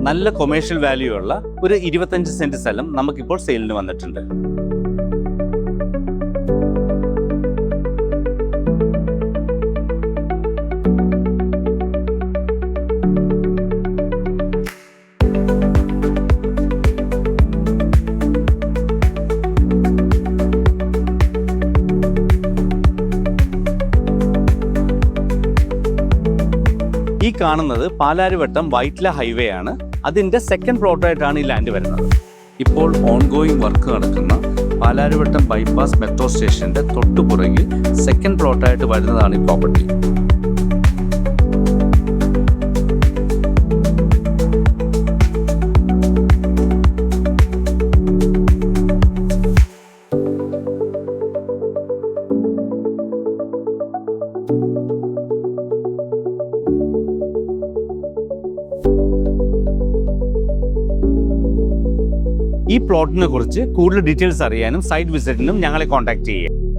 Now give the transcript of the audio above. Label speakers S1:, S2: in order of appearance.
S1: നല്ല commercial value ഉള്ള ഒരു 25 സെന്റ് സ്ഥലം നമുക്കിപ്പോൾ സെയിലിന് വന്നിട്ടുണ്ട്. ഈ കാണുന്നത് പാലാരിവട്ടം വൈറ്റ്ല ഹൈവേ ആണ്. അതിൻ്റെ സെക്കൻഡ് പ്ലോട്ടായിട്ടാണ് ഈ ലാൻഡ് വരുന്നത്. ഇപ്പോൾ ഓൺഗോയിങ് വർക്ക് നടക്കുന്ന പാലാരിവട്ടം ബൈപ്പാസ് മെട്രോ സ്റ്റേഷൻ്റെ തൊട്ടുപുറകിൽ സെക്കൻഡ് പ്ലോട്ടായിട്ട് വരുന്നതാണ് ഈ പ്രോപ്പർട്ടി. ഈ പ്ലോട്ടിനെ കുറിച്ച് കൂടുതൽ ഡീറ്റെയിൽസ് അറിയാനും സൈറ്റ് വിസിറ്റിനും ഞങ്ങളെ കോൺടാക്ട് ചെയ്യുക.